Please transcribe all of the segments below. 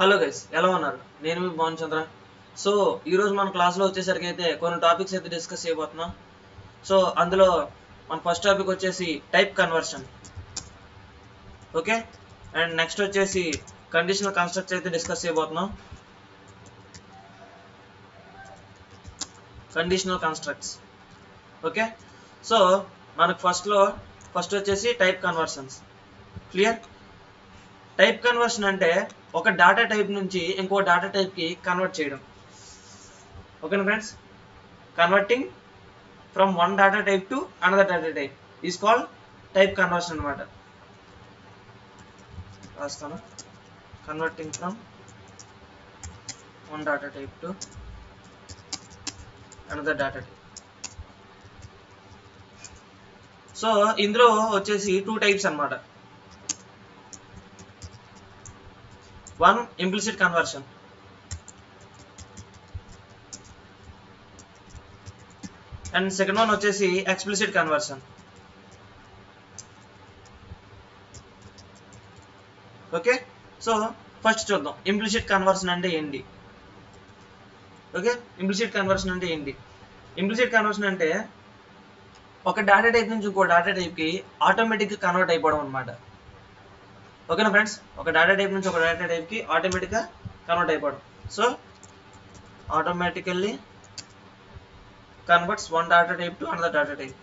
Hello guys, ఎలా ఉన్నారు? నేను మీ భావన్ చంద్ర. సో ఈరోజు మన క్లాస్లో వచ్చేసరికి అయితే కొన్ని టాపిక్స్ అయితే డిస్కస్ చేయబోతున్నాం. సో అందులో మన ఫస్ట్ టాపిక్ వచ్చేసి type conversion, okay. And next వచ్చేసి కండిషనల్ కన్స్ట్రక్ట్స్ అయితే డిస్కస్ చేయబోతున్నాం. Conditional constructs, okay. సో మనకు ఫస్ట్ వచ్చేసి type conversions. Clear? Type conversion అంటే ఒక డాటా టైప్ నుంచి ఇంకో డాటా టైప్కి కన్వర్ట్ చేయడం, ఓకేనా friends? Converting from one data type to another data type is called type conversion అనమాట. రాస్తాను, converting from one data type to another data type. So ఇందులో వచ్చేసి టూ టైప్స్ అనమాట. One implicit conversion, and second one వచ్చేసి explicit conversion, okay. So first చూద్దాం implicit conversion అంటే ఏంటి, okay. Implicit conversion అంటే ఏంటి? ఇంప్లిసిట్ కన్వర్షన్ అంటే ఒక డాటా టైప్ నుంచి ఇంకో డాటా టైప్కి ఆటోమేటిక్గా కన్వర్ట్ అయిపోవడం అనమాట, ఓకేనా ఫ్రెండ్స్? ఒక డాటా టైప్ నుంచి ఒక డాటా టైప్కి ఆటోమేటిక్గా కన్వర్ట్ అయిపోవడం. So automatically converts one data type to another data type.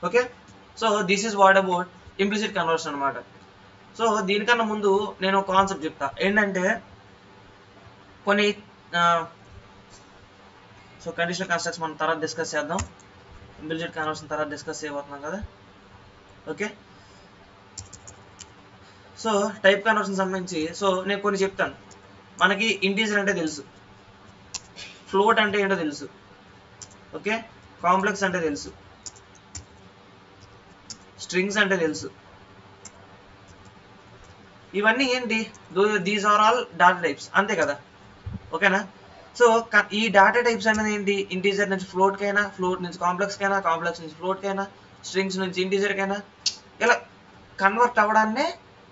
Okay. So this is what about implicit conversion అనమాట. సో దీనికన్నా ముందు నేను ఒక కాన్సెప్ట్ చెప్తా. ఏంటంటే కొన్ని సో కండిషనల్ కన్స్ట్రక్ట్స్ మనం తర్వాత డిస్కస్ చేద్దాం. ఇంప్లిసిట్ కన్వర్షన్ తర్వాత డిస్కస్ చేయబోతున్నాం కదా, ఓకే. సో టైప్ కన్వర్షన్ సంబంధించి సో నేను కొన్ని చెప్తాను. మనకి ఇంటీజర్ అంటే తెలుసు, ఫ్లోట్ అంటే ఏంటో తెలుసు, ఓకే. కాంప్లెక్స్ అంటే తెలుసు, స్ట్రింగ్స్ అంటే తెలుసు. ఇవన్నీ ఏంటి? These are all data types, అంతే కదా, ఓకేనా? సో ఈ డాటా టైప్స్ అనేది ఏంటి? ఇంటీజర్ నుంచి ఫ్లోట్ కైనా, ఫ్లోట్ నుంచి కాంప్లెక్స్ కైనా, కాంప్లెక్స్ నుంచి ఫ్లోట్ కైనా, స్ట్రింగ్స్ నుంచి ఇంటీజర్ కైనా ఇలా కన్వర్ట్ అవ్వడాన్నే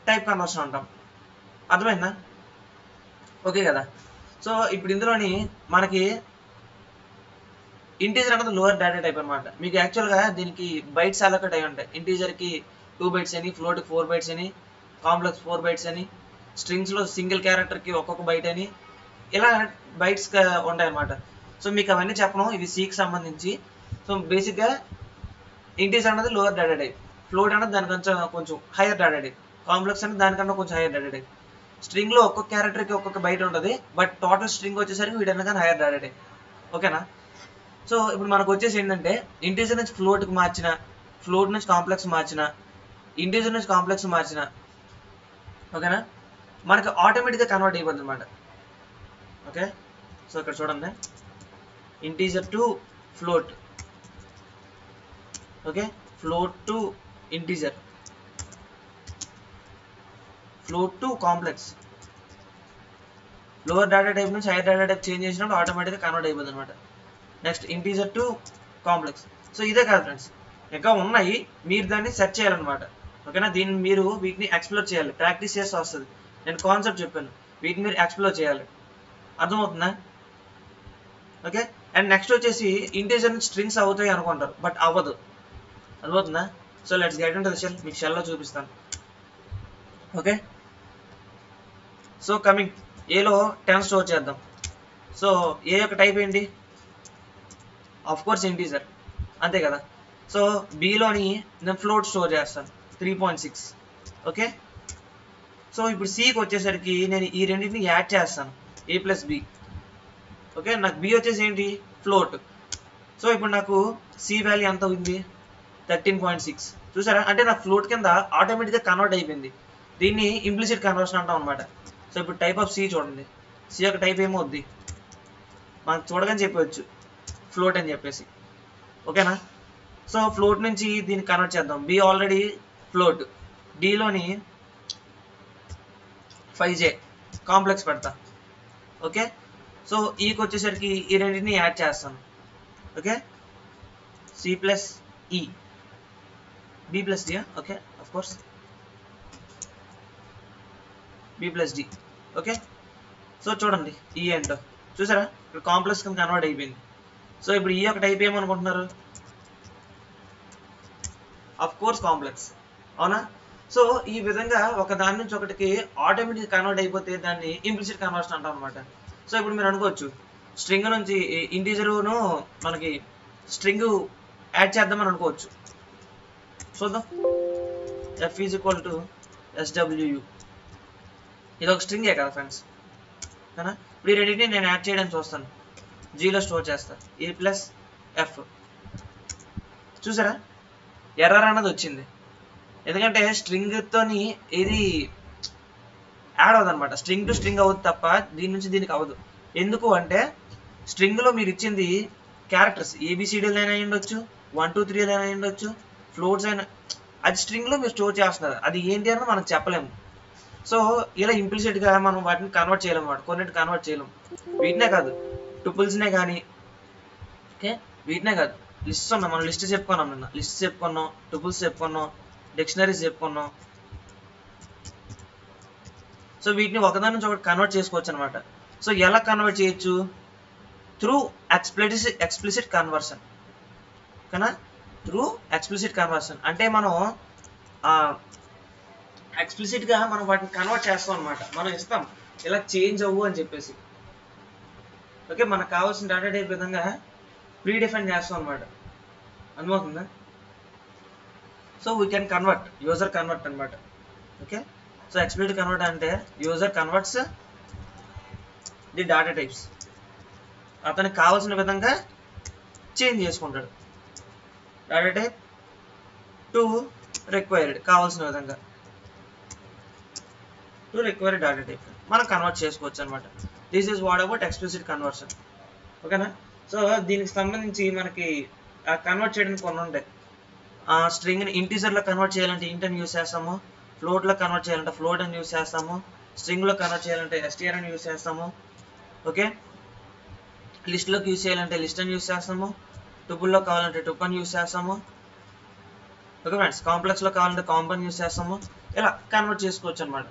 టైప్ కన్వర్షన్ అంటాం. అర్థమైందా? ఓకే కదా. సో ఇప్పుడు ఇందులోని మనకి ఇంటీజర్ అనేది లోవర్ డాటా టైప్ అనమాట. మీకు యాక్చువల్గా దీనికి బైట్స్ అలొకేట్ అయి ఉంటాయి. ఇంటీజర్కి 2 బైట్స్ అని, ఫ్లోట్కి 4 బైట్స్ అని, కాంప్లెక్స్ 4 బైట్స్ అని, స్ట్రింగ్స్లో సింగిల్ క్యారెక్టర్కి ఒక్కొక్క బైట్ అని, ఇలా బైట్స్ ఉంటాయి అన్నమాట. సో మీకు అవన్నీ చెప్పను, ఇవి సీకి సంబంధించి. సో బేసిక్గా ఇంటీజర్ అనేది లోవర్ డాటా టైప్, ఫ్లోట్ అనేది దానికన్నా కొంచెం హైయర్ డాటా టైప్, కాంప్లెక్స్ అనేది దానికన్నా కొంచెం హైయర్ డాటా టైప్. స్ట్రింగ్లో ఒక్కొక్క క్యారెక్టర్కి ఒక్కొక్క బైట్ ఉంటుంది, బట్ టోటల్ స్ట్రింగ్ వచ్చేసరికి వీటన్నా హైయర్ డాటా టైప్, ఓకేనా? సో ఇప్పుడు మనకు వచ్చేసి ఏంటంటే ఇంటీజర్ నుంచి ఫ్లోట్కి మార్చిన, ఫ్లోట్ నుంచి కాంప్లెక్స్ మార్చిన, ఇంటీజర్ నుంచి కాంప్లెక్స్ మార్చిన, ఓకేనా, మనకి ఆటోమేటిక్గా కన్వర్ట్ అయిపోతుంది అనమాట, ఓకే. సో ఇక్కడ చూడండి, integer to float, okay, float to integer, float to complex, lower data type నుంచి హైయర్ డేటా టైప్ చేంజ్ చేసినప్పుడు ఆటోమేటిక్గా కన్వర్ట్ అయిపోతుంది అనమాట. Next integer to complex. So ఇదే కాదు ఫ్రెండ్స్, ఇంకా ఉన్నాయి, మీరు దాన్ని సెర్చ్ చేయాలన్నమాట, ఓకేనా? దీన్ని మీరు వీటిని ఎక్స్ప్లోర్ చేయాలి, ప్రాక్టీస్ చేస్తే వస్తుంది. నేను కాన్సెప్ట్ చెప్పాను, వీటిని మీరు ఎక్స్ప్లోర్ చేయాలి, అర్థమవుతుందా? ఓకే. అండ్ నెక్స్ట్ వచ్చేసి ఇంటీజర్ నుంచి స్ట్రింగ్స్ అవుతాయి అనుకుంటారు, బట్ అవ్వదు, అర్థమవుతుందా? So let's get into the shell. మీకు షెల్లో చూపిస్తాను, ఓకే. సో కమింగ్ ఏలో 10 స్టోర్ చేద్దాం. సో ఏ యొక్క టైప్ ఏంటి? ఆఫ్ కోర్స్ ఇంటీజర్, అంతే కదా. సో బిలోని నేను ఫ్లోట్ స్టోర్ చేస్తాను 3.6, ఓకే. సో ఇప్పుడు సికి వచ్చేసరికి నేను ఈ రెండింటిని యాడ్ చేస్తాను, a ప్లస్ బి, ఓకే. నాకు బి వచ్చేసి ఏంటి? ఫ్లోట్. సో ఇప్పుడు నాకు సి వాల్యూ ఎంత ఉంది? 13.6. చూసారా? అంటే నాకు ఫ్లోట్ కింద ఆటోమేటిక్గా కన్వర్ట్ అయిపోయింది. దీన్ని ఇంప్లిసిట్ కన్వర్షన్ అంటాం అనమాట. సో ఇప్పుడు టైప్ ఆఫ్ సి చూడండి, సి యొక్క టైప్ ఏమవుద్ది మనకు చూడగానే చెప్పవచ్చు, ఫ్లోట్ అని చెప్పేసి, ఓకేనా? సో ఫ్లోట్ నుంచి దీన్ని కన్వర్ట్ చేద్దాం. బి ఆల్రెడీ ఫ్లోట్, డిలోని 5J కాంప్లెక్స్ పెడతా, ఓకే. సో ఈకి వచ్చేసరికి ఈ రెండింటిని యాడ్ చేస్తాను, okay. C plus E, B plus D, okay, of course, B plus D, okay. So చూడండి ఈ ఏంటో చూసారా, ఇప్పుడు కాంప్లెక్స్ కింద కన్వర్ట్ అయిపోయింది. సో ఇప్పుడు ఈ యొక్క టైప్ ఏమనుకుంటున్నారు, ఆఫ్ కోర్స్ కాంప్లెక్స్, అవునా. సో ఈ విధంగా ఒక దాని నుంచి ఒకటికి ఆటోమేటిక్ కన్వర్ట్ అయిపోతే దాన్ని ఇంప్లిసిట్ కన్వర్షన్ అంటాం అనమాట. సో ఇప్పుడు మీరు అనుకోవచ్చు స్ట్రింగ్ నుంచి ఇంటీజర్ను మనకి స్ట్రింగ్ యాడ్ చేద్దామని అనుకోవచ్చు. చూద్దాం, f is equal to SWU, ఇది ఒక స్ట్రింగే కదా ఫ్రెండ్స్, కదా. ఇప్పుడు ఈ రెండింటిని నేను యాడ్ చేయడానికి చూస్తాను, జీలో స్టోర్ చేస్తాను, E ప్లస్ F. చూసారా ఎర్రర్ అన్నది వచ్చింది, ఎందుకంటే స్ట్రింగ్తోని ఇది యాడ్ అవ్వదు అనమాట, స్ట్రింగ్ టు స్ట్రింగ్ అవుతుంది తప్ప దీని నుంచి దీనికి అవ్వదు. ఎందుకు అంటే స్ట్రింగ్లో మీరు ఇచ్చింది క్యారెక్టర్స్ ABCDలు అయినా ఉండొచ్చు, 1 2 3 అయినా ఉండొచ్చు, ఫ్లోట్స్ అయినా, అది స్ట్రింగ్లో మీరు స్టోర్ చేస్తున్నారు, అది ఏంటి అని మనం చెప్పలేము. సో ఇలా ఇంప్లిసిట్గా మనం వాటిని కన్వర్ట్ చేయలేము అన్నమాట, కొన్నిటి కన్వర్ట్ చేయలేము. వీటినే కాదు టుపుల్స్నే కానీ, ఓకే, వీటినే కాదు లిస్ట్స్ ఉన్నాం, మనం లిస్ట్ చెప్పుకున్నాం నిన్న, లిస్ట్ చెప్పుకున్నాం, టుపుల్స్ చెప్పుకున్నాం, డిక్షనరీస్ చెప్పుకున్నాం. సో వీటిని ఒకదాని నుంచి ఒకటి కన్వర్ట్ చేసుకోవచ్చు అనమాట. సో ఎలా కన్వర్ట్ చేయొచ్చు, త్రూ ఎక్స్ప్లిసిట్ కన్వర్షన్, ఓకేనా. త్రూ ఎక్స్ప్లిసిట్ కన్వర్షన్ అంటే మనం ఎక్స్ప్లిసిట్గా మనం వాటిని కన్వర్ట్ చేస్తాం అనమాట, మనం ఇస్తాం ఇలా చేంజ్ అవ్వు అని చెప్పేసి, ఓకే. మనకు కావాల్సిన డేటా టైప్ విధంగా ప్రీడిఫైన్ చేస్తాం అనమాట, అర్థమవుతుందా. So we can convert, user convert అనమాట, ఓకే. సో ఎక్స్ప్లిసిట్ కన్వర్ట్ అంటే user converts the data types, అతనికి కావాల్సిన విధంగా చేంజ్ చేసుకుంటాడు డేటా టైప్ టు రిక్వైర్డ్, కావాల్సిన విధంగా టు రిక్వైర్డ్ డేటా టైప్ మనం కన్వర్ట్ చేసుకోవచ్చు అనమాట. This is what about explicit conversion, ఓకేనా. సో దీనికి సంబంధించి మనకి కన్వర్ట్ చేయడానికి కొన్ని ఉంటాయి. స్ట్రింగ్ని ఇంటీజర్లో కన్వర్ట్ చేయాలంటే ఇంట్ అని యూస్ చేస్తాము, ఫ్లోట్లో కన్వర్ట్ చేయాలంటే ఫ్లోట్ అని యూస్ చేస్తాము, స్ట్రింగ్లో కన్వర్ట్ చేయాలంటే str అని యూస్ చేస్తాము, ఓకే. లిస్ట్లోకి యూస్ చేయాలంటే లిస్ట్ అని యూస్ చేస్తాము, టుపుల్లో కావాలంటే టుప్ అని యూస్ చేస్తాము, ఓకే ఫ్రెండ్స్. కాంప్లెక్స్లో కావాలంటే కాంప్ అని యూస్ చేస్తాము, ఇలా కన్వర్ట్ చేసుకోవచ్చు అనమాట,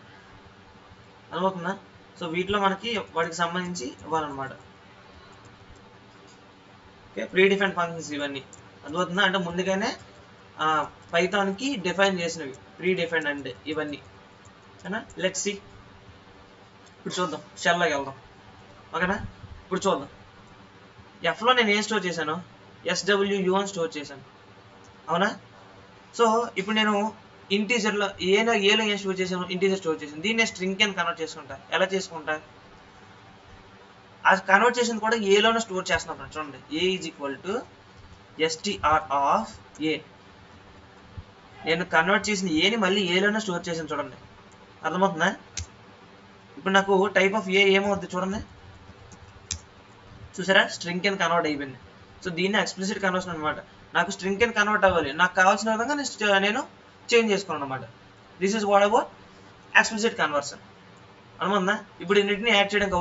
అర్థమవుతుందా. సో వీటిలో మనకి వాటికి సంబంధించి ఇవ్వాలన్నమాట, ఓకే. ప్రీడిఫైన్ ఫంక్షన్స్ ఇవన్నీ, అర్థమవుతుందా. అంటే ముందుగానే పైథాన్కి డిఫైన్ చేసినవి ప్రీడిఫైన్ అంటే ఇవన్నీ, ఓకేనా. లెట్స్ సీ, ఇప్పుడు చూద్దాం, షెల్లోకి వెళ్దాం, ఓకేనా. ఇప్పుడు చూద్దాం, ఎఫ్లో నేను ఏం స్టోర్ చేశాను, SWU అని స్టోర్ చేశాను, అవునా. సో ఇప్పుడు నేను ఇంటీజర్లో ఏలో ఏం స్టోర్ చేశాను, ఇంటీజర్ స్టోర్ చేశాను, దీన్ని నేను స్ట్రింగ్ కింద కన్వర్ట్ చేసుకుంటా. ఎలా చేసుకుంటా, ఆ కన్వర్ట్ చేసింది కూడా ఏలోనే స్టోర్ చేస్తున్నాను. చూడండి, A is equal to STR of A, నేను కన్వర్ట్ చేసిన ఏని మళ్ళీ ఏలోనే స్టోర్ చేశాను, చూడండి, అర్థమవుతుందా. ఇప్పుడు నాకు టైప్ ఆఫ్ ఏ ఏమవుతుంది చూడండి, చూసారా, స్ట్రింగ్ కింద కన్వర్ట్ అయిపోయింది. సో దీన్ని ఎక్స్ప్లిసిట్ కన్వర్షన్ అనమాట, నాకు స్ట్రింగ్ కింద కన్వర్ట్ అవ్వాలి, నాకు కావాల్సిన విధంగా నేను చేంజ్ చేసుకున్నాను అనమాట. This is what about explicit conversion, అర్థమవుతుందా. ఇప్పుడు ఇన్నింటిని యాడ్ చేయడానికి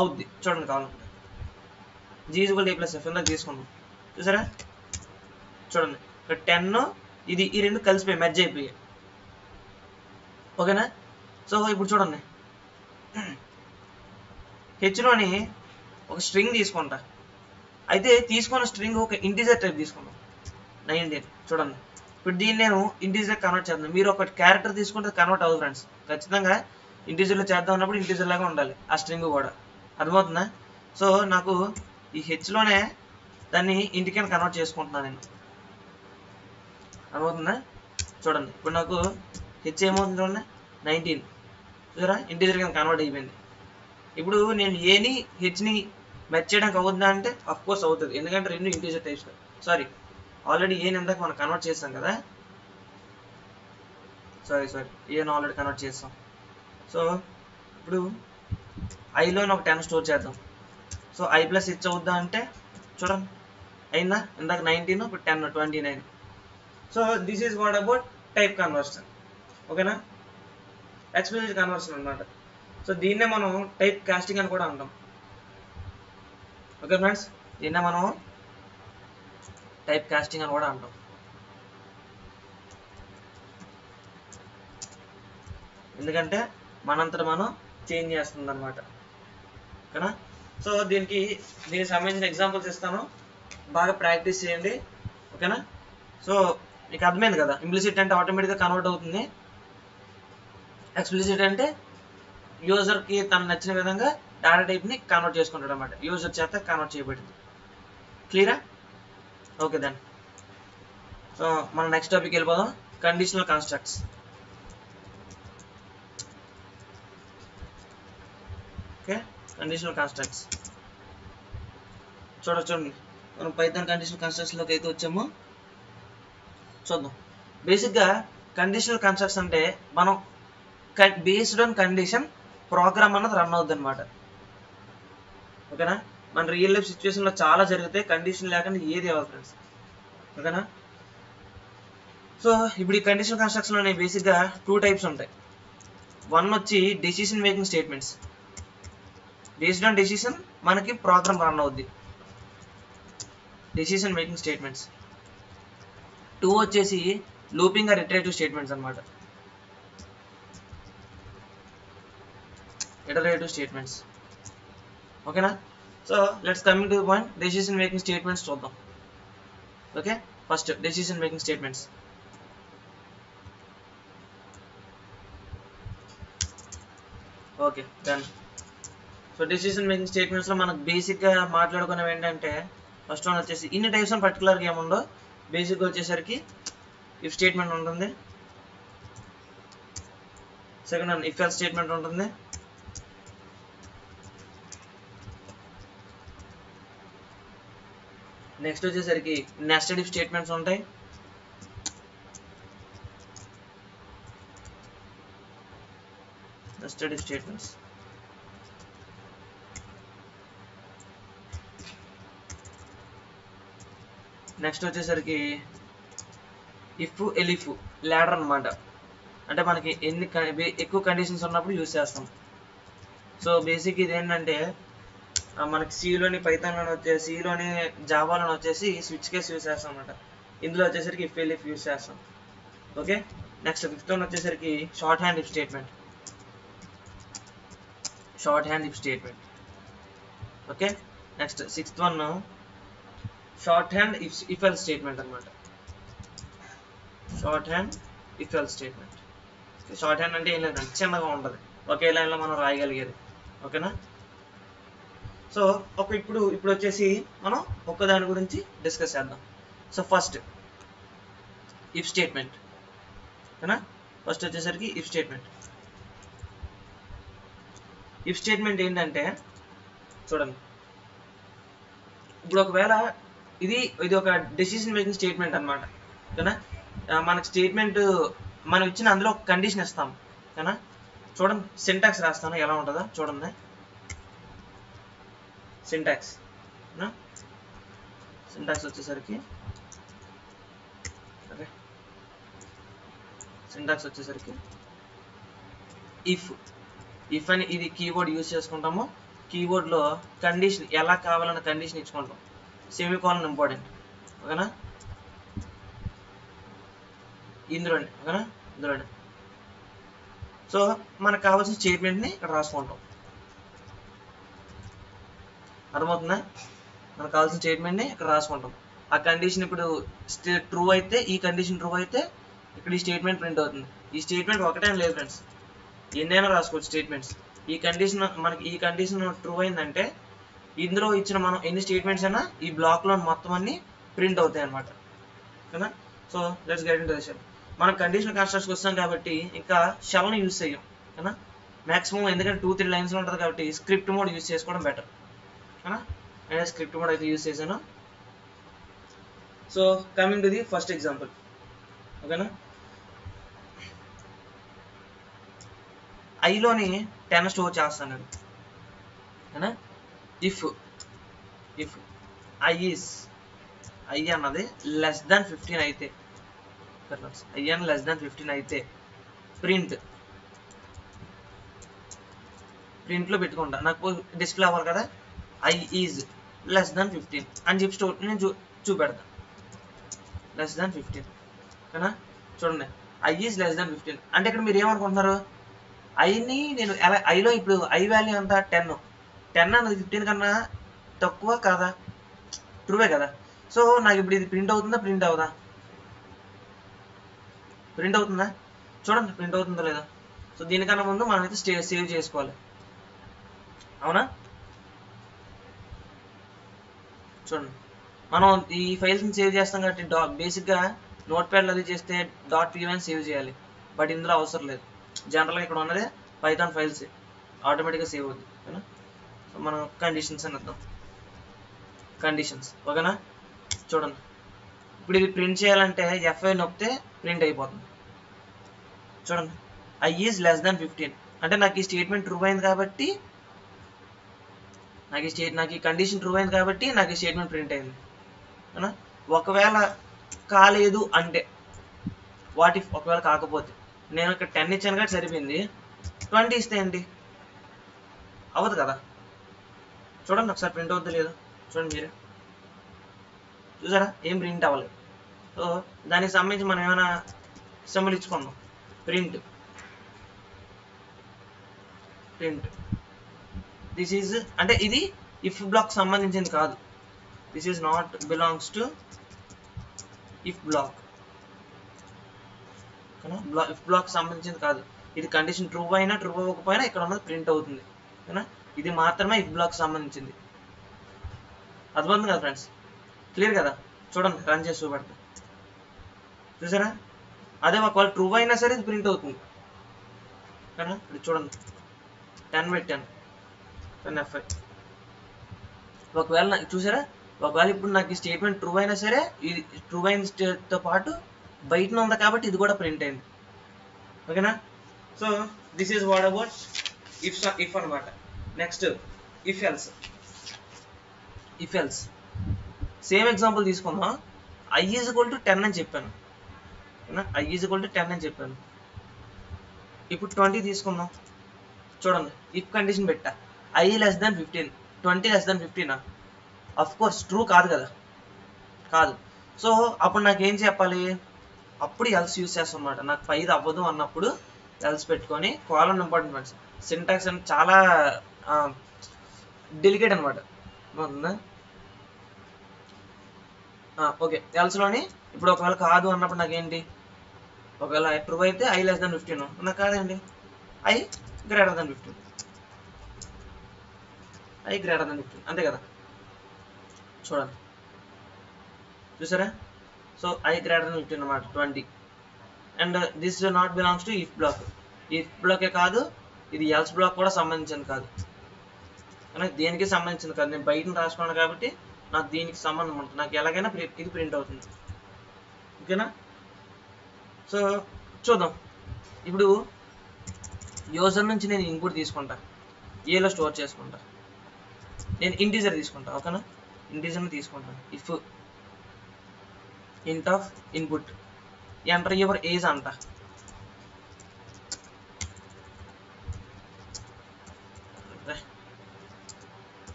అవుద్ది చూడండి, కావాలంటే G = A + F ఇందాక తీసుకున్నాం, చూసారా, చూడండి ఇక్కడ 10 ఇది ఈ రెండు కలిసిపోయి మెర్జ్ అయిపోయాయి, ఓకేనా. సో ఇప్పుడు చూడండి, హెచ్లోని ఒక స్ట్రింగ్ తీసుకుంటా, అయితే తీసుకున్న స్ట్రింగ్ ఒక ఇంటీజర్ టైప్ తీసుకున్నాం 19, చూడండి. ఇప్పుడు దీన్ని నేను ఇంటీజర్ కన్వర్ట్ చేద్దాం, మీరు ఒక క్యారెక్టర్ తీసుకుంటే కన్వర్ట్ అవ్వదు ఫ్రెండ్స్, ఖచ్చితంగా ఇంటీజర్లో చేద్దాం అన్నప్పుడు ఇంటీజర్ లాగా ఉండాలి ఆ స్ట్రింగ్ కూడా, అర్థమవుతుందా. సో నాకు ఈ హెచ్లోనే దాన్ని ఇంటికైనా కన్వర్ట్ చేసుకుంటున్నాను నేను, అర్థమవుతుందా. చూడండి ఇప్పుడు నాకు హెచ్ ఏమవుతుంది చూడండి, 19, చూసారా, ఇంటీజర్ కింద కన్వర్ట్ అయిపోయింది. ఇప్పుడు నేను ఏని హెచ్ని మెచ్ చేయడానికి అవుతుందా అంటే అఫ్ కోర్స్ అవుతుంది, ఎందుకంటే రెండు ఇంటీజర్ టైప్స్, సారీ ఆల్రెడీ ఏని ఇందాక మనం కన్వర్ట్ చేస్తాం కదా, సారీ ఏని ఆల్రెడీ కన్వర్ట్ చేస్తాం. సో ఇప్పుడు ఐలోని ఒక 10 స్టోర్ చేద్దాం, సో I + H అవుద్దా అంటే చూడండి అయిందా, ఇందాక 19 ఇప్పుడు 10 29. So this is what about type conversion, ఓకేనా, ఎక్స్ప్లిసిట్ కన్వర్షన్ అనమాట. సో దీన్నే మనం టైప్ కాస్టింగ్ అని కూడా అంటాం, ఓకే ఫ్రెండ్స్. దీన్నే మనం టైప్ కాస్టింగ్ అని కూడా అంటాం. ఎందుకంటే మనంతట మనం చేంజ్ చేస్తుంది అనమాట. ఓకేనా? సో దీనికి సంబంధించిన ఎగ్జాంపుల్స్ ఇస్తాను, బాగా ప్రాక్టీస్ చేయండి. ఓకేనా? సో మీకు అర్థమైంది కదా, ఇంప్లిసిట్ అంటే ఆటోమేటిక్గా కన్వర్ట్ అవుతుంది, ఎక్స్ప్లిసిట్ అంటే యూజర్కి తను నచ్చిన విధంగా డేటా టైప్ని కన్వర్ట్ చేసుకుంటాడు అనమాట, యూజర్ చేత కన్వర్ట్ చేయబడింది. క్లియరా? Okay then. సో మనం నెక్స్ట్ టాపిక్ వెళ్ళిపోదాం, conditional constructs. Okay, conditional constructs చూడండి. మనం పైథాన్ కండిషనల్ కన్స్ట్రక్ట్స్లోకి అయితే వచ్చాము, చూద్దాం. బేసిక్గా కండిషనల్ కన్స్ట్రక్ట్స్ అంటే మనం బేస్డ్ ఆన్ కండిషన్ ప్రోగ్రామ్ అన్నది రన్ అవుద్ది అనమాట. ఓకేనా? మన రియల్ లైఫ్ సిచ్యువేషన్లో చాలా జరిగితే కండిషన్ లేకుండా ఏది అవ్వదు ఫ్రెండ్స్. ఓకేనా? సో ఇప్పుడు ఈ కండిషనల్ కన్స్ట్రక్షన్లోనే బేసిక్గా 2 టైప్స్ ఉంటాయి. వన్ వచ్చి decision making statements, based on decision మనకి ప్రోగ్రామ్ రన్ అవుద్ది, డెసిషన్ మేకింగ్ స్టేట్మెంట్స్. 2 వచ్చేసి లూపింగ్ ఆర్ ఇటరేటివ్ స్టేట్మెంట్స్ అనమాట, ఇటరేటివ్ స్టేట్మెంట్స్. ఓకేనా? So let's coming to the point, decision making statements చూద్దాం. Okay, first decision making statements. Okay done. So decision making స్టేట్మెంట్స్లో మనకు బేసిక్గా మాట్లాడుకునేవి ఏంటంటే, ఫస్ట్ వన్ వచ్చేసి ఇన్ని టైప్స్ అని పర్టికులర్గా ఏముండో, బేసిక్గా వచ్చేసరికి ఇఫ్ స్టేట్మెంట్ ఉంటుంది, second one if else statement ఉంటుంది, నెక్స్ట్ వచ్చేసరికి నెస్టెడ్ ఇఫ్ స్టేట్మెంట్స్ ఉంటాయి, నెస్టెడ్ ఇఫ్ స్టేట్మెంట్స్. నెక్స్ట్ వచ్చేసరికి ఇఫ్ ఎలిఫ్ ల్యాడర్ అనమాట, అంటే మనకి ఎక్కువ కండిషన్స్ ఉన్నప్పుడు యూజ్ చేస్తాం. సో బేసిక్ ఇది ఏంటంటే మనకి సిలోని పైథాన్లోని వచ్చేసి, సిలోని జావాలోని వచ్చేసి స్విచ్ కేస్ యూజ్ చేస్తాం అనమాట, ఇందులో వచ్చేసరికి ఇఫ్ ఎలిఫ్ యూజ్ చేస్తాం. ఓకే, నెక్స్ట్ ఫిఫ్త్ వన్ వచ్చేసరికి short hand if statement, short hand if statement. Okay, next sixth one short hand if else statement అనమాట, short hand if else statement. Short hand అంటే ఏం లేదండి, చిన్నగా ఉంటుంది, ఒకే లైన్లో మనం రాయగలిగేది. ఓకేనా? సో ఇప్పుడు వచ్చేసి మనం ఒక్కదాని గురించి డిస్కస్ చేద్దాం. So first if statement. ఓకేనా? ఫస్ట్ వచ్చేసరికి ఇఫ్ స్టేట్మెంట్. ఇఫ్ స్టేట్మెంట్ ఏంటంటే చూడండి, ఇప్పుడు ఒకవేళ ఇది ఒక డెసిషన్ మేకింగ్ స్టేట్మెంట్ అనమాట. ఓకేనా? మనకి స్టేట్మెంట్ మనం ఇచ్చిన అందులో ఒక కండిషన్ ఇస్తాం. ఓకేనా? చూడండి, సింటాక్స్ రాస్తాను ఎలా ఉంటుందో చూడండి. సింటాక్స్ వచ్చేసరికి ఓకే, సింటాక్స్ వచ్చేసరికి ఇఫ్ అని ఇది కీబోర్డ్ యూజ్ చేసుకుంటాము, కీబోర్డ్లో కండిషన్ ఎలా కావాలన్న కండిషన్ ఇచ్చుకుంటాం, సెమీకోలన్ ఇంపార్టెంట్. ఓకేనా? ఇందులోనే. ఓకేనా? ఇందులోనే. సో మనకు కావాల్సిన స్టేట్మెంట్ని ఇక్కడ రాసుకుంటాం, అర్థమవుతుందా? మనకు కావాల్సిన స్టేట్మెంట్ని ఇక్కడ రాసుకుంటాం. ఆ కండిషన్ ఇప్పుడు ట్రూ అయితే, ఈ కండిషన్ ట్రూ అయితే ఇక్కడ ఈ స్టేట్మెంట్ ప్రింట్ అవుతుంది. ఈ స్టేట్మెంట్ ఒకటే లేదు ఫ్రెండ్స్, ఎన్నైనా రాసుకోవచ్చు స్టేట్మెంట్స్. ఈ కండిషన్ ట్రూ అయిందంటే ఇందులో ఇచ్చిన మనం ఎన్ని స్టేట్మెంట్స్ అయినా ఈ బ్లాక్లో మొత్తం అన్ని ప్రింట్ అవుతాయి అనమాట. ఓకేనా? So let's get into the shell. మనం కండిషనల్ కన్స్ట్రక్ట్స్కి వస్తాం కాబట్టి ఇంకా షెల్ని యూజ్ చేయం. ఓకేనా? మ్యాక్సిమం ఎందుకంటే 2-3 లైన్స్లో ఉంటుంది కాబట్టి స్క్రిప్ట్ మోడ్ యూజ్ చేసుకోవడం బెటర్. ఓకేనా? నేను స్క్రిప్ట్ మోడ్ అయితే యూజ్ చేశాను. So coming to the first example. ఓకేనా? ఐలోని 10 స్టోర్ చేస్తాను నేను. ఓకేనా? ఇఫ్ ఐ అన్నది లెస్ దాన్ 15 అయితే, ఐ అన్న లెస్ దాన్ 15 అయితే ప్రింట్లో పెట్టుకుంటా, నాకు డిస్ప్లే అవ్వాలి కదా, ఐ ఈజ్ లెస్ దాన్ 15 అని చెప్పి నేను చూపెడతా. లెస్ దాన్ 15 ఓకేనా. చూడండి I ఈజ్ లెస్ దాన్ 15 అంటే ఇక్కడ మీరు ఏమనుకుంటున్నారు, ఐని నేను ఎలా ఐలో ఇప్పుడు ఐ వాల్యూ ఎంత 10 అన్నది 15 కన్నా తక్కువ కాదా, ట్రూవే కదా. సో నాకు ఇప్పుడు ఇది ప్రింట్ అవుతుందా, ప్రింట్ అవుదా, ప్రింట్ అవుతుందా, చూడండి ప్రింట్ అవుతుందో లేదా. సో దీనికన్నా ముందు మనం అయితే సేవ్ చేసుకోవాలి, అవునా. చూడండి మనం ఈ ఫైల్స్ని సేవ్ చేస్తాం కాబట్టి బేసిక్గా నోట్ ప్యాడ్లో అది చేస్తే .py అని సేవ్ చేయాలి, బట్ ఇందులో అవసరం లేదు. జనరల్గా ఇక్కడ ఉన్నదే పైథాన్ ఫైల్స్ ఆటోమేటిక్గా సేవ్ అవుతుంది ఓకేనా. సో మనం కండిషన్స్ అని వద్దాం, కండిషన్స్ ఓకేనా. చూడండి ఇప్పుడు ఇది ప్రింట్ చేయాలంటే F5 నొక్కితే ప్రింట్ అయిపోతుంది. చూడండి I ఈజ్ లెస్ దాన్ 15 అంటే నాకు ఈ స్టేట్మెంట్ ట్రూ అయింది కాబట్టి, నాకు ఈ కండిషన్ ట్రూ అయింది కాబట్టి నాకు ఈ స్టేట్మెంట్ ప్రింట్ అయింది అవునా. ఒకవేళ కాలేదు అంటే వాట్ ఇఫ్, ఒకవేళ కాకపోతే నేను ఇక్కడ 10 ఇచ్చాను కాబట్టి సరిపోయింది, 20 ఇస్తే ఏంటి, అవ్వదు కదా. చూడండి ఒకసారి ప్రింట్ అవుద్ది లేదు, చూడండి మీరే చూసారా ఏం ప్రింట్ అవ్వలేదు. సో దానికి సంబంధించి మనం ఏమైనా సింబల్ ఇచ్చుకున్నాం, ప్రింట్ దిస్ ఈజ్ అంటే ఇది ఇఫ్ బ్లాక్ సంబంధించింది కాదు, this is not belongs to if block ఓకేనా. ఇఫ్ బ్లాక్ సంబంధించింది కాదు, ఇది కండిషన్ ట్రూ అయినా ట్రూ అవ్వకపోయినా ఇక్కడ ఉన్నది ప్రింట్ అవుతుంది ఓకేనా. ఇది మాత్రమే ఇఫ్ బ్లాక్ సంబంధించింది, అర్థమవుతుంది కదా ఫ్రెండ్స్, క్లియర్ కదా. చూడండి రన్ చేసి చూపెడతా, చూసారా అదే ఒకవేళ ట్రూ అయినా సరే ఇది ప్రింట్ అవుతుంది ఓకేనా. ఇప్పుడు చూడండి 10 పెట్టాను 10 F5 ఒకవేళ చూసారా, ఒకవేళ ఇప్పుడు నాకు ఈ స్టేట్మెంట్ ట్రూ అయినా సరే ఇది ట్రూ అయిన తో పాటు బయటన ఉంది కాబట్టి ఇది కూడా ప్రింట్ అయింది ఓకేనా. So this is what about if అనమాట. Next if else same example తీసుకుందాం. I ఈజ్ ఈక్వల్ టు 10 అని చెప్పాను ఓకేనా, I ఈజ్ ఈక్వల్ టు 10 అని చెప్పాను. ఇప్పుడు 20 తీసుకుందాం. చూడండి ఇఫ్ కండిషన్ పెట్టా I less than 15, 20 less than 15 of course true కాదు కదా, కాదు. సో అప్పుడు నాకు ఏం చెప్పాలి, అప్పుడు ఎల్స్ యూస్ చేస్తాం అనమాట. నాకు 5 అవ్వదు అన్నప్పుడు ఎల్స్ పెట్టుకొని, కాలన్ ఇంపార్టెంట్ వర్డ్స్ సింటాక్స్ అని చాలా డెలికేట్ అనమాట. ఓకే ఎల్స్లోని ఇప్పుడు ఒకవేళ కాదు అన్నప్పుడు నాకేంటి, ఒకవేళ ట్రూ అయితే I లెస్ దాన్ 15, నాకు కాదండి I greater than 15, I greater than 15 అంతే కదా. చూడండి చూసారా, సో I గ్రేటర్ దాన్ 15 అన్నమాట 20 and this not belongs to if block. If బ్లాకే కాదు, ఇది ఎల్స్ బ్లాక్ కూడా సంబంధించింది కాదు కానీ దేనికి సంబంధించింది కాదు. నేను బయటను రాసుకున్నాను కాబట్టి నాకు దీనికి సంబంధం ఉంటుంది, నాకు ఎలాగైనా ఇది ప్రింట్ అవుతుంది ఓకేనా. సో చూద్దాం ఇప్పుడు యూజర్ నుంచి నేను ఇన్పుట్ తీసుకుంటా, ఏలో స్టోర్ చేసుకుంటా, నేను ఇంటీజర్ తీసుకుంటా ఓకేనా. ఇంటీజర్ని తీసుకుంటాను. ఇఫ్ ఇంట్ of input enter your age అంట,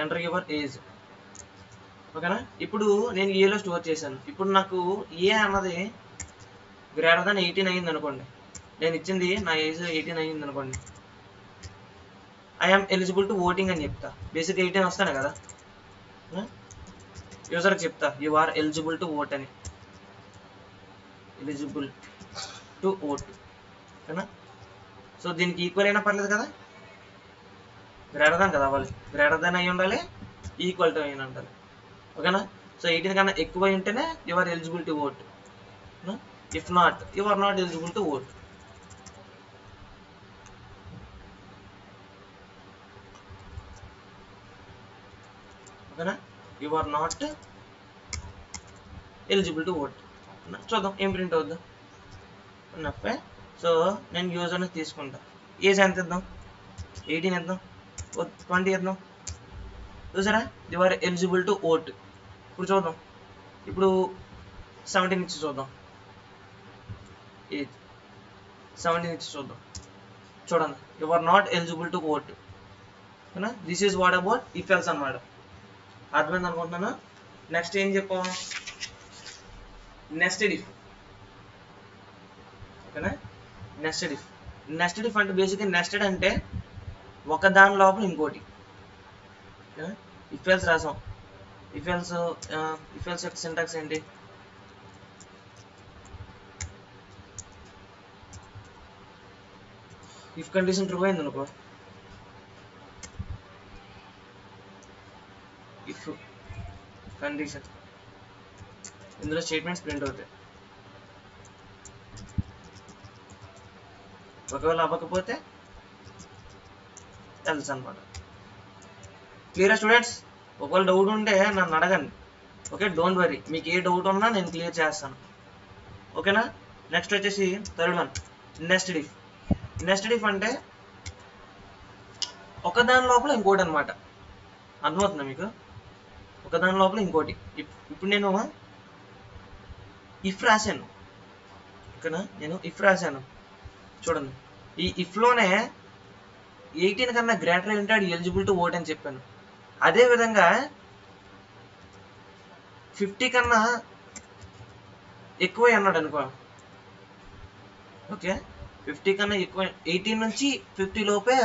ఎంటర్ యువర్ ఏజ్ ఓకేనా. ఇప్పుడు నేను ఏలో స్టోర్ చేశాను. ఇప్పుడు నాకు ఏ అన్నది గ్రేటర్ దాన్ 18 అయింది అనుకోండి, నేను ఇచ్చింది నా ఏజ్ 18 అయింది అనుకోండి, ఐఎమ్ ఎలిజిబుల్ టు ఓటింగ్ అని చెప్తా. బేసిక్ 18 వస్తాను కదా, యూజర్కి చెప్తా you are eligible to vote అని, ఎలిజిబుల్ టు ఓట్ ఓకేనా. సో దీనికి ఈక్వల్ అయినా పర్లేదు కదా, గ్రేటర్ దాన్ కదా అవ్వాలి, గ్రేటర్ దాన్ అయి ఉండాలి, ఈక్వల్ టు అయిన ఉండాలి ఓకేనా. సో 18 కన్నా ఎక్కువ ఉంటేనే you are eligible to vote, if not you are not eligible to vote ఓకేనా. You are not eligible to vote. చూద్దాం ఏం ప్రింట్ అవుద్దాం. సో నేను యూజర్ని తీసుకుంటా, ఏజ్ ఎంత ఇద్దాం, 18 ఇద్దాం, 20 ఇద్దాం. చూసారా you are eligible to vote. ఇప్పుడు చూద్దాం, ఇప్పుడు 17 ఇచ్చి చూద్దాం, ఏజ్ 17 ఇచ్చి చూద్దాం. చూడండి you are not eligible to vote ఓకేనా. This is what about if else అనమాట. అర్థమైంది అనుకుంటున్నాను. నెక్స్ట్ ఏం చెప్పాం, నెస్టెడ్ ఇఫ్. ఓకేనా, నెస్టెడ్ ఇఫ్. నెస్టెడ్ ఇఫ్ అంటే బేసిక్గా నెస్టెడ్ అంటే ఒక దాని లోపల ఇంకోటి. ఇఫ్ ఎల్స్ రాసాం. ఇఫ్ ఎల్స్ యొక్క సింటాక్స్ ఏంటి, ఇఫ్ కండిషన్ ట్రూ అయింది అనుకో, ఇఫ్ కండిషన్ ఇందులో స్టేట్మెంట్స్ ప్రింట్ అవుతాయి. ఒకవేళ అవ్వకపోతే ఎల్స్ అనమాట. క్లియరా స్టూడెంట్స్? ఒకవేళ డౌట్ ఉంటే నన్ను అడగండి. ఓకే, డోంట్ వరీ, మీకు ఏ డౌట్ ఉన్నా నేను క్లియర్ చేస్తాను. ఓకేనా. నెక్స్ట్ వచ్చేసి third one, nested if. Nested if అంటే ఒకదాని లోపల ఇంకోటి అనమాట. అర్థమవుతుందా మీకు? ఒకదాని లోపల ఇంకోటి. ఇప్పుడు నేను ఇఫ్ రాశాను. ఓకేనా, నేను ఇఫ్ రాశాను చూడండి. ఈ ఇఫ్లోనే 18 కన్నా గ్రేటర్ అయి ఉంటే అది ఎలిజిబుల్ టు ఓట్ అని చెప్పాను. అదేవిధంగా 50 కన్నా ఎక్కువ అన్నాడు అనుకో. ఓకే, 50 కన్నా ఎక్కువ, 18 నుంచి 50 లోపే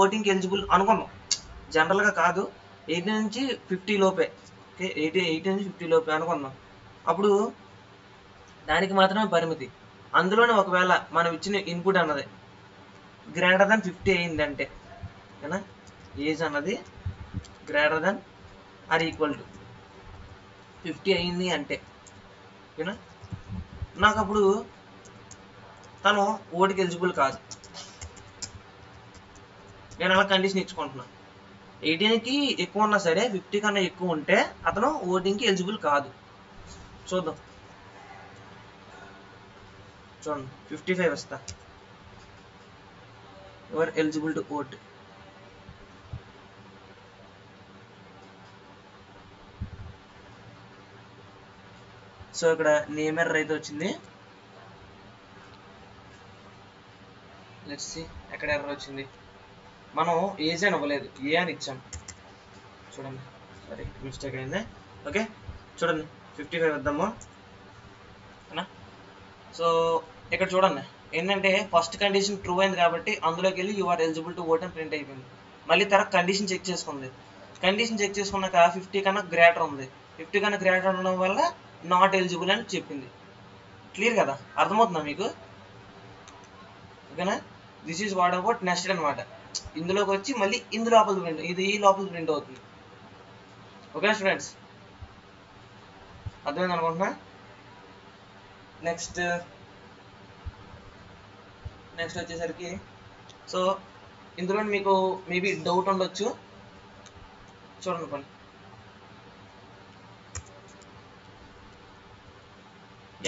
ఓటింగ్కి ఎలిజిబుల్ అనుకున్నాం. జనరల్గా కాదు, 18 నుంచి 50 లోపే. ఓకే, 18 నుంచి 50 లోపే అనుకున్నాం. అప్పుడు దానికి మాత్రమే పరిమితి. అందులోనే ఒకవేళ మనం ఇచ్చిన ఇన్పుట్ అన్నది గ్రేటర్ దాన్ 50 అయిందంటే, ఓకేనా, ఏజ్ అన్నది greater than or equal to 50 అయింది అంటే, ఓకేనా, నాకు అప్పుడు తను ఓటుకి ఎలిజిబుల్ కాదు. నేను అలా కండిషన్ ఇచ్చుకుంటున్నాను. 18కి ఎక్కువ ఉన్నా సరే 50 కన్నా ఎక్కువ ఉంటే అతను ఓటింగ్కి ఎలిజిబుల్ కాదు. చూద్దాం, చూడండి 55 ఇస్తా, your eligible to vote. So ఇక్కడ నేమ్ ఎర్రర్ అయితే వచ్చింది. లెట్స్ సీ ఎక్కడ ఎర్రర్ వచ్చింది. మనం ఏజ్ అని ఇవ్వలేదు, ఏ అని ఇచ్చాం. చూడండి, సారీ మిస్టేక్ అయింది. ఓకే, చూడండి 55 ఇద్దాము. ఓకేనా. సో ఇక్కడ చూడండి ఏంటంటే ఫస్ట్ కండిషన్ ట్రూ అయింది కాబట్టి అందులోకి వెళ్ళి you are eligible to vote అని ప్రింట్ అయిపోయింది. మళ్ళీ తర్వాత కండిషన్ చెక్ చేసుకుంది. కండిషన్ చెక్ చేసుకున్నాక 50 కన్నా గ్రేటర్ ఉంది. 50 కన్నా గ్రేటర్ ఉండడం వల్ల నాట్ ఎలిజిబుల్ అని చెప్పింది. క్లియర్ కదా, అర్థమవుతుందా మీకు? ఓకేనా. This is what about nested అనమాట. ఇందులోకి వచ్చి మళ్ళీ ఇందు లోపల ప్రింట్, ఇది ఈ లోపల ప్రింట్ అవుతుంది. ఓకేనా స్టూడెంట్స్, అర్థమైంది అనుకుంటున్నా. నెక్స్ట్ వచ్చేసరికి, సో ఇందులో మీకు మేబీ డౌట్ ఉండొచ్చు. చూడండి కొన్ని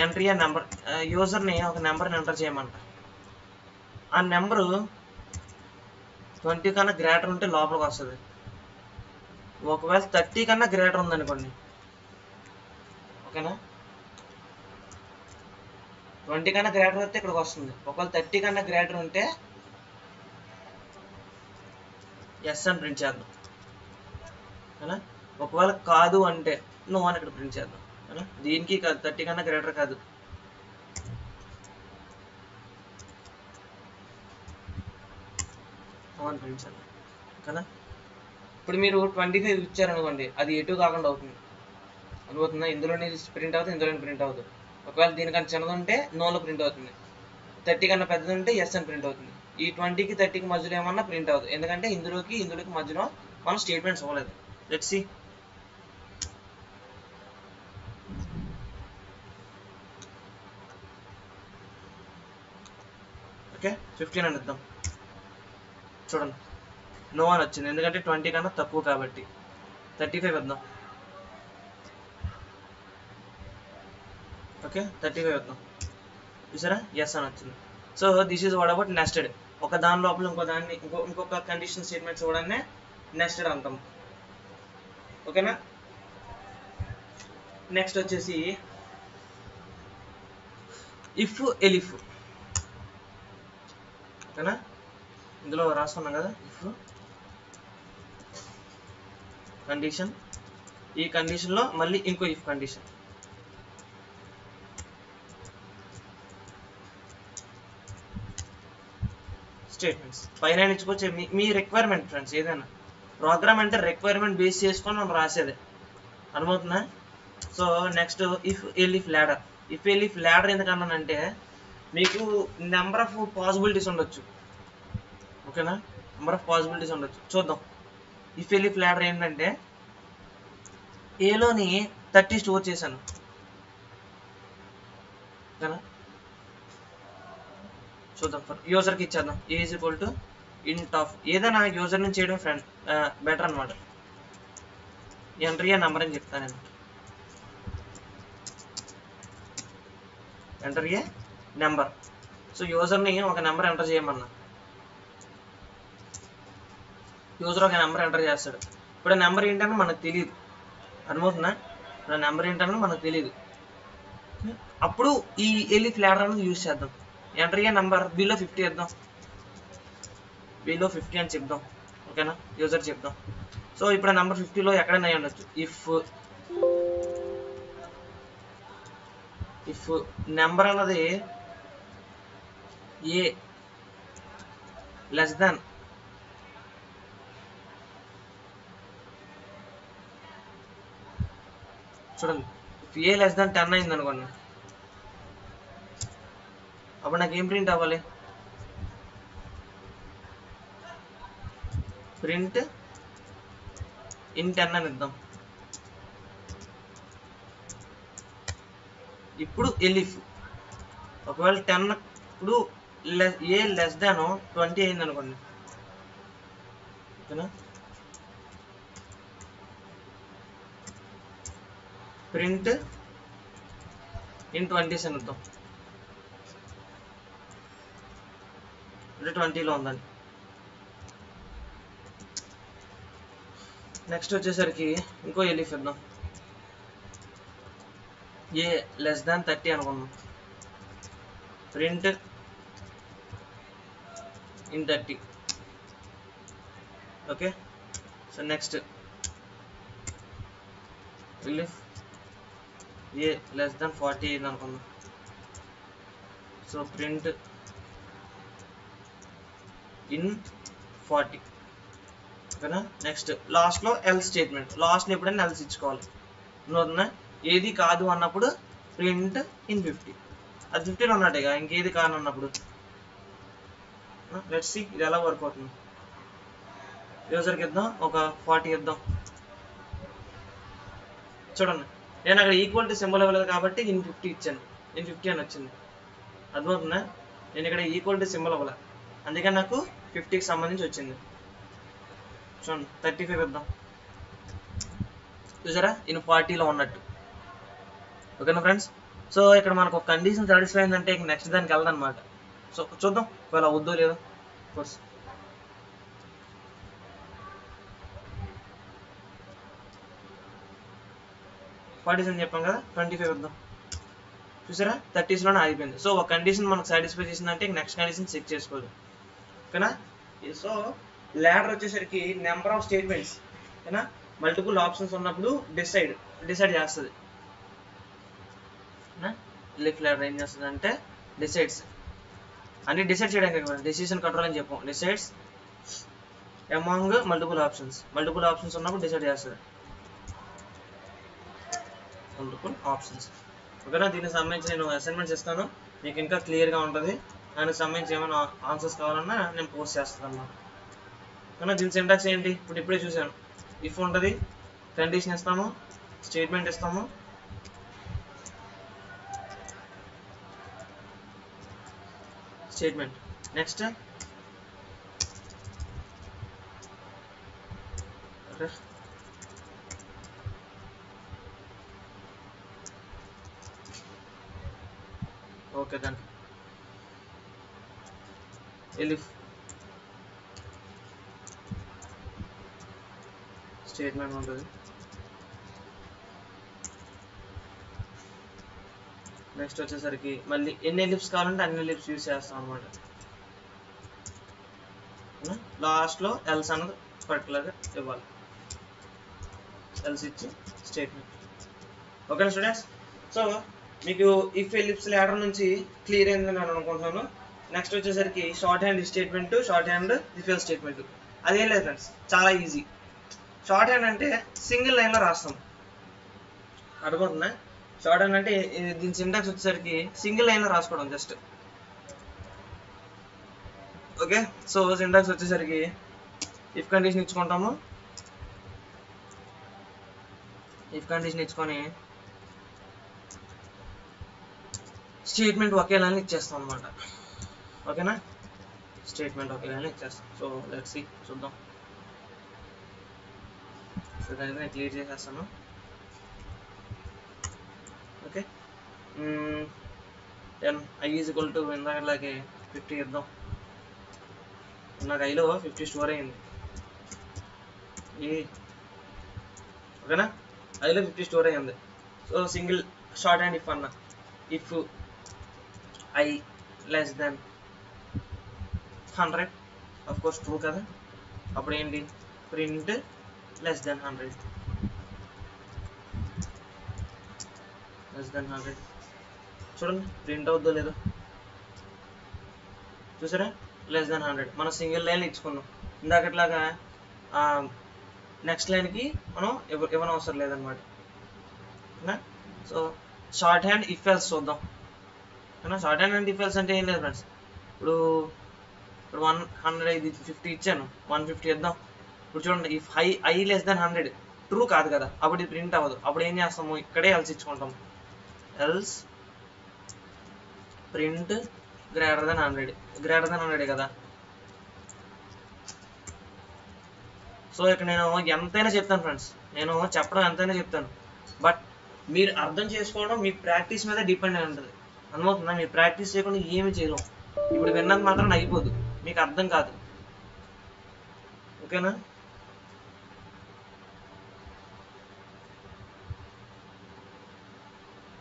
ఎంట్రీ ఆ నెంబర్, యూజర్ని ఒక నెంబర్ని ఎంటర్ చేయమంట. ఆ నెంబరు 20 కన్నా గ్రేటర్ ఉంటే లోపలికి వస్తుంది. ఒకవేళ 30 కన్నా గ్రేటర్ ఉందనుకోండి, ఓకేనా, 20 కన్నా గ్రేటర్ వస్తే ఇక్కడికి వస్తుంది. ఒకవేళ 30 కన్నా గ్రేటర్ ఉంటే ఎస్ అని ప్రింట్ చేద్దాం. ఓకేనా, ఒకవేళ కాదు అంటే నో అని ఇక్కడ ప్రింట్ చేద్దాం. ఓకేనా, దీనికి కాదు, 30 కన్నా గ్రేటర్ కాదు. అని ప్రింట్ చేద్దాం. ఓకేనా, ఇప్పుడు మీరు 25 ఇచ్చారనుకోండి, అది ఎటు కాకుండా అవుతుంది. అనుకుంటుందా? ఇందులోనే ప్రింట్ అవుతుంది, ఇందులోనే ప్రింట్ అవుతుంది. ఒకవేళ దీనికన్నా చిన్నది ఉంటే నోలో ప్రింట్ అవుతుంది. 30 కన్నా పెద్దది ఉంటే ఎస్ అని ప్రింట్ అవుతుంది. ఈ 20కి 30కి మధ్యలో ఏమన్నా ప్రింట్ అవుతుంది, ఎందుకంటే ఇందులోకి మధ్యలో మనం స్టేట్మెంట్స్ ఇవ్వలేదు. Let's see. ఓకే, 15 అని ఇద్దాం. చూడండి నో అని వచ్చింది, ఎందుకంటే 20 కన్నా తక్కువ కాబట్టి. 35 ఇద్దాం. ఓకే, 35 ఇద్దాం. చూసారా, ఎస్ అని వచ్చింది. So this is what about nested. ఒక దాని లోపల ఇంకొక కండిషన్ స్టేట్మెంట్స్ ఇవ్వడాన్ని నెస్టెడ్ అంటాం. ఓకేనా. నెక్స్ట్ వచ్చేసి ఇఫ్ ఎలిఫ్. ఓకేనా, ఇందులో రాసుకున్నాం కదా, ఇఫ్ కండిషన్ ఈ కండిషన్లో మళ్ళీ ఇంకో ఇఫ్ కండిషన్. స్టేట్మెంట్స్ పైన ఇచ్చుకోవచ్చు మీ రిక్వైర్మెంట్ ఫ్రెండ్స్. ఏదైనా ప్రోగ్రామ్ అంటే రిక్వైర్మెంట్ బేస్ చేసుకొని మనం రాసేదే, అర్థమవుతుందా? So next if elif ladder. If elif ladder ఎందుకన్నానంటే మీకు నెంబర్ ఆఫ్ పాసిబిలిటీస్ ఉండొచ్చు, ఓకేనా? నెంబర్ ఆఫ్ పాసిబిలిటీస్ ఉండొచ్చు. చూద్దాం. ఇఫ్ ఎలిఫ్ ల్యాడర్ ఏంటంటే ఏలోని 30 స్టోర్ చేశాను, ఓకేనా? చూద్దాం. యూజర్కి ఇచ్చేద్దాం a is equal to int of ఏదైనా యూజర్ నుంచి చేయడం ఫ్రెండ్ బెటర్ అనమాట. ఎంటర్ ఏ నెంబర్ అని చెప్తాను నేను. Enter a number. సో యూజర్ని ఒక నెంబర్ ఎంటర్ చేయమన్నా, యూజర్ ఒక నెంబర్ ఎంటర్ చేస్తాడు. ఇప్పుడు ఆ నెంబర్ ఏంటని మనకు తెలియదు, అర్థమవుతుందా? ఇప్పుడు ఆ నెంబర్ ఏంటని మనకు తెలియదు. అప్పుడు ఈ ఎలిఫ్ ల్యాడర్ అనేది యూజ్ చేద్దాం. ఎంటర్ ఏ నెంబర్ బిలో 50 ఇద్దాం, బిలో 50 అని చెప్దాం, ఓకేనా? యూజర్ చెప్దాం. సో ఇప్పుడు నెంబర్ 50లో ఎక్కడైనా అయి ఉండొచ్చు. ఇఫ్ నెంబర్ అన్నది ఏ లెస్ దాన్ చూడండి, ఇఫ్ ఏ లెస్ దాన్ 10 అయింది అనుకోండి, అప్పుడు నాకు ఏం ప్రింట్ అవ్వాలి? ప్రింట్ ఇన్ 10 అని ఇద్దాం. ఇప్పుడు ఎలిఫ్ ఒకవేళ 10 ఇప్పుడు ఏ లెస్ దాన్ 20 అయింది అనుకోండి, ఓకేనా? ప్రింట్ ఇన్ 20s అని ఇద్దాం. అంటే 20లో ఉందండి. నెక్స్ట్ వచ్చేసరికి ఇంకో ఎలిఫ్ ఇద్దాం. ఏ లెస్ దాన్ 30 అనుకున్నాం. Print in 30, okay? So next elif a less than 40 అయింది అనుకున్నాం. సో ప్రింట్ ఇన్ 40, ఓకేనా? నెక్స్ట్ లాస్ట్లో ఎల్స్ స్టేట్మెంట్. లాస్ట్లో ఎప్పుడైనా ఎల్స్ ఇచ్చుకోవాలి, అవుతుందా? ఏది కాదు అన్నప్పుడు ప్రింట్ ఇన్ 50. అది 50లో ఉన్నట్టుగా, ఇంకేది కాదు అన్నప్పుడు. లెట్స్ సీ ఇది ఎలా వర్క్ అవుతుంది. యూజర్కి ఇద్దాం, ఒక 40 ఇద్దాం. చూడండి, నేను అక్కడ ఈక్వల్ టు సింబల్ ఇవ్వలేదు కాబట్టి ఇన్ 50 ఇచ్చాను, ఇన్ 50 అని వచ్చింది, అర్థమవుతుందా? నేను ఇక్కడ ఈక్వల్ టు సింబల్ ఇవ్వలే, అందుకని నాకు 50కి సంబంధించి వచ్చింది. చూడండి 35 ఇద్దాం. చూసారా, ఇన్ 40లో ఉన్నట్టు, ఓకేనా ఫ్రెండ్స్? సో ఇక్కడ మనకు ఒక కండిషన్ సాటిస్ఫై అయిందంటే ఇంక నెక్స్ట్ దానికి వెళ్దాం అనమాట. సో చూద్దాం ఒకవేళ వద్దో లేదో. కోర్స్ 40s అని చెప్పాం కదా, 25 ఇద్దాం. చూసారా 30sలోనే ఆగిపోయింది. సో ఒక కండిషన్ మనకు సాటిస్ఫై చేసిందంటే నెక్స్ట్ కండిషన్ చెక్ చేసుకోవాలి, ఓకేనా? సో ల్యాడర్ వచ్చేసరికి నెంబర్ ఆఫ్ స్టేట్మెంట్స్, ఓకేనా? మల్టిపుల్ ఆప్షన్స్ ఉన్నప్పుడు డిసైడ్ చేస్తుంది. లిఫ్ ల్యాడర్ ఏం చేస్తుంది అంటే డిసైడ్స్ అన్ని డిసైడ్ చేయడానికి డెసిషన్ కంట్రోల్ అని చెప్పాం. డిసైడ్స్ అమాంగ్ మల్టిపుల్ ఆప్షన్స్ ఉన్నప్పుడు డిసైడ్ చేస్తుంది, మల్టిపుల్ ఆప్షన్స్, ఓకేనా? దీనికి సంబంధించి నేను అసైన్మెంట్స్ ఇస్తాను, మీకు ఇంకా క్లియర్గా ఉంటుంది. దానికి సంబంధించి ఏమైనా ఆన్సర్స్ కావాలన్నా నేను పోస్ట్ చేస్తాను అన్నమాట, ఓకేనా? దీని సింటాక్స్ ఏంటి ఇప్పుడే చూసాను. ఇఫ్ ఉంటుంది, కండిషన్ ఇస్తాము, స్టేట్మెంట్ ఇస్తాము, statement. Next okay then elif statement ఉంటుంది. నెక్స్ట్ వచ్చేసరికి మళ్ళీ ఎన్ని ఎలిప్స్ కావాలంటే అన్ని ఎలిప్స్ యూజ్ చేస్తాం అనమాట. లాస్ట్లో ఎల్స్ అన్నది పర్టికులర్గా ఇవ్వాలి. ఎల్స్ ఇచ్చి స్టేట్మెంట్. ఓకేనా స్టూడెంట్స్? సో మీకు ఇఫ్ ఎలిప్స్ లాడర్ నుంచి క్లియర్ అయిందని నేను అనుకుంటున్నాను. నెక్స్ట్ వచ్చేసరికి short hand statement, short hand if else statement. అదేం లేదు ఫ్రెండ్స్, చాలా ఈజీ. షార్ట్ హ్యాండ్ అంటే సింగిల్ లైన్లో రాస్తాం, అర్థమవుతుందా? షార్ట్ హ్యాండ్ అంటే దీని సింటాక్స్ వచ్చేసరికి సింగిల్ లైన్లో రాసుకోవడం జస్ట్. ఓకే, సో సింటాక్స్ వచ్చేసరికి ఇఫ్ కండిషన్ ఇచ్చుకుంటాము, ఇఫ్ కండిషన్ ఇచ్చుకొని స్టేట్మెంట్ ఒకే లైన్ ఇచ్చేస్తాం అనమాట. ఓకేనా, స్టేట్మెంట్ ఒకే లైన్ ఇచ్చేస్తాం. సో లెట్స్ సీ, చూద్దాం. సో దానికి నేను క్లియర్ చేసేస్తాను. Okay, 10 i is equal to ఇందాకలాగే 50 ఇద్దాం. నాకు ఐలో 50 స్టోర్ అయింది. ఓకేనా, ఐలో 50 స్టోర్ అయ్యింది. So single short hand if అన్న, if I less then 100, of course true కదా, అప్పుడు ఏంటి, print less then 100, less then 100. చూడండి ప్రింట్ అవుద్దో లేదో, చూసారా, లెస్ దెన్ 100. మనం సింగిల్ లైన్ ఇచ్చుకున్నాం. ఇందాకట్లాగా నెక్స్ట్ లైన్కి మనం ఇవ్వనవసరం లేదనమాట. So short hand if else చూద్దాం. Short hand and if else అంటే ఏం లేదు ఫ్రెండ్స్. ఇప్పుడు 100 ఇది 50 ఇచ్చాను, 150 ఇద్దాం. ఇప్పుడు చూడండి, if I less then 100 true కాదు కదా, అప్పుడు ఇది ప్రింట్ అవ్వదు. అప్పుడు ఏం చేస్తాము, ఇక్కడే ఎల్స్ ఇచ్చుకుంటాము. Else print greater then 100, greater then 100 కదా. సో ఇక్కడ నేను ఎంతైనా చెప్తాను ఫ్రెండ్స్, నేను చెప్పడం ఎంతైనా చెప్తాను, బట్ మీరు అర్థం చేసుకోవడం మీ ప్రాక్టీస్ మీద డిపెండ్ అయి ఉంటుంది. అర్థమవుతుందా? మీరు ప్రాక్టీస్ చేయకుండా ఏమి చేయలేం. ఇప్పుడు విన్నది మాత్రం అయిపోదు, మీకు అర్థం కాదు. ఓకేనా?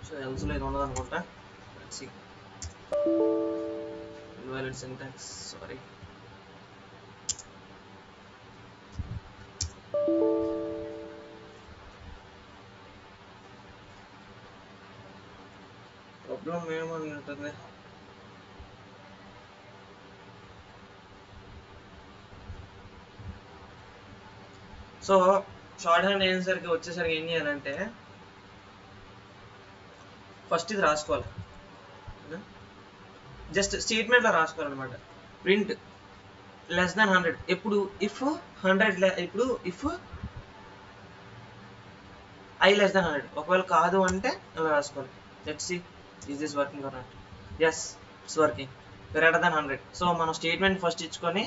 సో ఎల్స్లో ఇది ఉండదు అనుకుంటా. Invalid syntax, sorry. ప్రాబ్లం ఏమని ఉంటుంది. సో షార్ట్ హ్యాండ్ అయ్యేసరికి వచ్చేసరికి ఏం చేయాలంటే ఫస్ట్ ఇది రాసుకోవాలి, జస్ట్ స్టేట్మెంట్లో రాసుకోవాలన్నమాట. ప్రింట్ లెస్ దాన్ 100 ఎప్పుడు, ఇఫ్ 100 ఇప్పుడు ఇఫ్ ఐ లెస్ దాన్ 100. ఒకవేళ కాదు అంటే ఇలా రాసుకోవాలి. Let's see is this working or not. Yes, it's working. Greater than 100. So మనం స్టేట్మెంట్ ఫస్ట్ ఇచ్చుకొని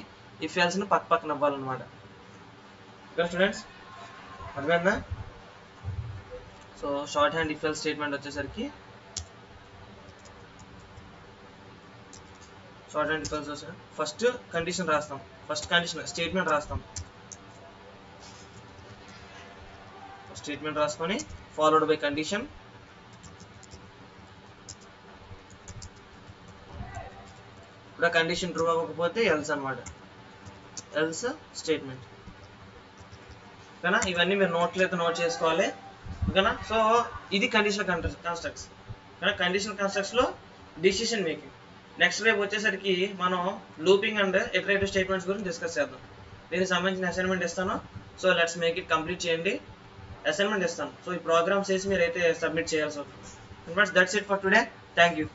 ఇఫ్ ఎల్స్ని పక్కన ఇవ్వాలన్నమాట. ఓకే స్టూడెంట్స్, అర్థమైందా? So short hand if else statement వచ్చేసరికి షార్ట్ హ్యాండ్ ఇఫ్ ఎల్స్ వచ్చేసరికి ఫస్ట్ కండిషన్ రాస్తాం, ఫస్ట్ కండిషన్ స్టేట్మెంట్ రాస్తాం. స్టేట్మెంట్ రాసుకొని ఫాలోడ్ బై కండిషన్. ఇప్పుడు కండిషన్ ట్రూ అవ్వకపోతే ఎల్స్ అనమాట, ఎల్స్ స్టేట్మెంట్. ఓకేనా? ఇవన్నీ మీరు నోట్లయితే నోట్ చేసుకోవాలి. ఓకేనా? సో ఇది కండిషనల్ కన్స్ట్రక్ట్స్. కండిషనల్ కన్స్ట్రక్ట్స్లో డిసిషన్ మేకింగ్. నెక్స్ట్ రేపు వచ్చేసరికి మనం లూపింగ్ అండ్ ఇటరేటివ్ స్టేట్మెంట్స్ గురించి డిస్కస్ చేద్దాం. దీనికి సంబంధించిన అసైన్మెంట్ ఇస్తాను. So let's make it complete చేయండి. అసైన్మెంట్ ఇస్తాను. సో ఈ ప్రోగ్రామ్స్ చేసి మీరు అయితే సబ్మిట్ చేయాల్సి ఉంటుంది. That's it for today. Thank you.